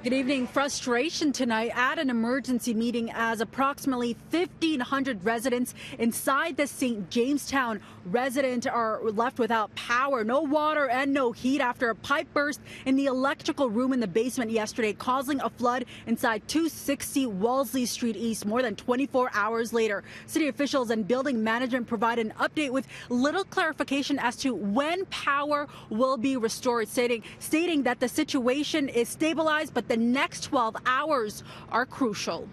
Good evening. Frustration tonight at an emergency meeting as approximately 1,500 residents inside the St. Jamestown resident are left without power, no water and no heat after a pipe burst in the electrical room in the basement yesterday, causing a flood inside 260 Wellesley Street East more than 24 hours later. City officials and building management provide an update with little clarification as to when power will be restored, stating that the situation is stabilized, but the next 12 hours are crucial.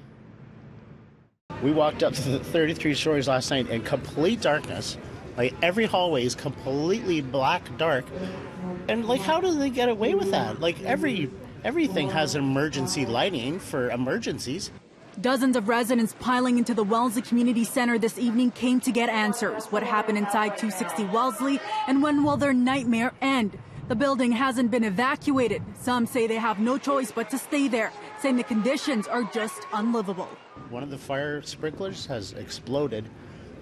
We walked up to the 33 stories last night in complete darkness. Like, every hallway is completely black dark. And like, how do they get away with that? Like, everything has emergency lighting for emergencies. Dozens of residents piling into the Wellesley Community Center this evening came to get answers. What happened inside 260 Wellesley, and when will their nightmare end? The building hasn't been evacuated. Some say they have no choice but to stay there, saying the conditions are just unlivable. One of the fire sprinklers has exploded,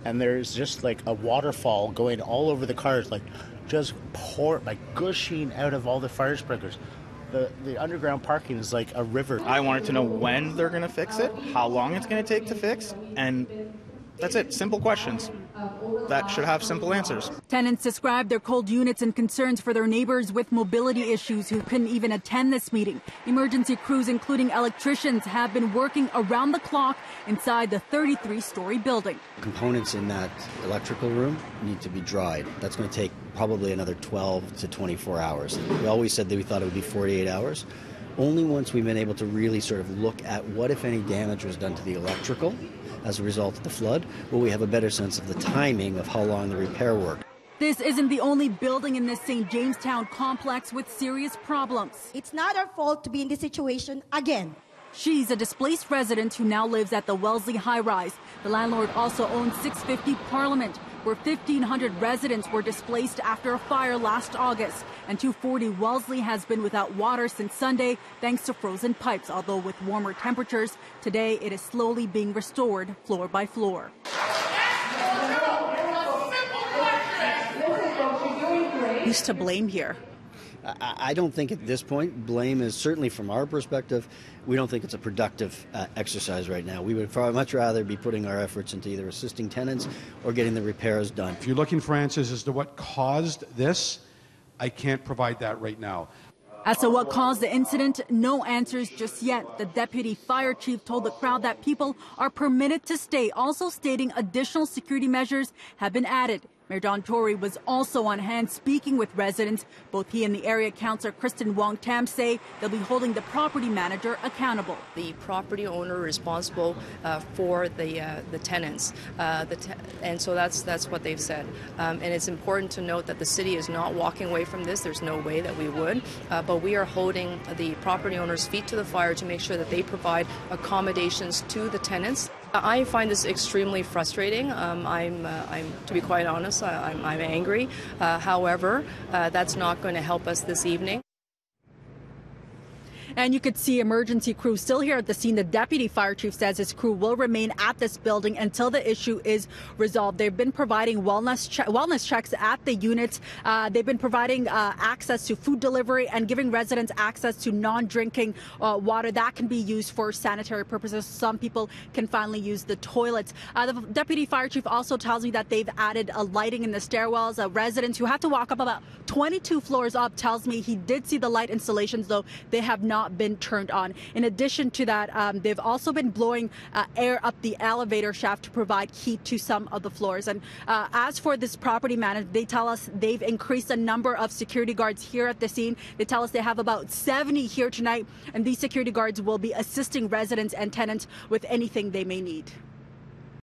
and there's just like a waterfall going all over the cars, like just gushing out of all the fire sprinklers. The underground parking is like a river. I wanted to know when they're going to fix it, how long it's going to take to fix, and that's it. Simple questions that should have simple answers. Tenants described their cold units and concerns for their neighbors with mobility issues who couldn't even attend this meeting. Emergency crews, including electricians, have been working around the clock inside the 33-story building. Components in that electrical room need to be dried. That's going to take probably another 12 to 24 hours. We always said that we thought it would be 48 hours. Only once we've been able to really sort of look at what, if any, damage was done to the electrical as a result of the flood, will we have a better sense of the timing of how long the repair work. This isn't the only building in this St. Jamestown complex with serious problems. It's not our fault to be in this situation again. She's a displaced resident who now lives at the Wellesley high-rise. The landlord also owns 650 Parliament, where 1,500 residents were displaced after a fire last August. And 240 Wellesley has been without water since Sunday thanks to frozen pipes, although with warmer temperatures, today it is slowly being restored floor by floor. Who's to blame here? I don't think at this point blame is, certainly from our perspective, we don't think it's a productive exercise right now. We would much rather be putting our efforts into either assisting tenants or getting the repairs done. If you're looking for answers as to what caused this, I can't provide that right now. As to what caused the incident, no answers just yet. The deputy fire chief told the crowd that people are permitted to stay, also stating additional security measures have been added. Mayor Don Tory was also on hand speaking with residents. Both he and the area councillor Kristen Wong-Tam say they'll be holding the property manager accountable. The property owner responsible for the tenants, and so that's what they've said. And it's important to note that the city is not walking away from this. There's no way that we would, but we are holding the property owners' feet to the fire to make sure that they provide accommodations to the tenants. I find this extremely frustrating. I'm to be quite honest, I'm angry. However, that's not going to help us this evening. And you could see emergency crews still here at the scene. The deputy fire chief says his crew will remain at this building until the issue is resolved. They've been providing wellness checks at the units. They've been providing access to food delivery and giving residents access to non-drinking water that can be used for sanitary purposes. Some people can finally use the toilets. The deputy fire chief also tells me that they've added lighting in the stairwells. Residents who have to walk up about 22 floors up tells me he did see the light installations, though they have not been turned on. In addition to that, they've also been blowing air up the elevator shaft to provide heat to some of the floors. And as for this property manager, they tell us they've increased the number of security guards here at the scene. They tell us they have about 70 here tonight, and these security guards will be assisting residents and tenants with anything they may need.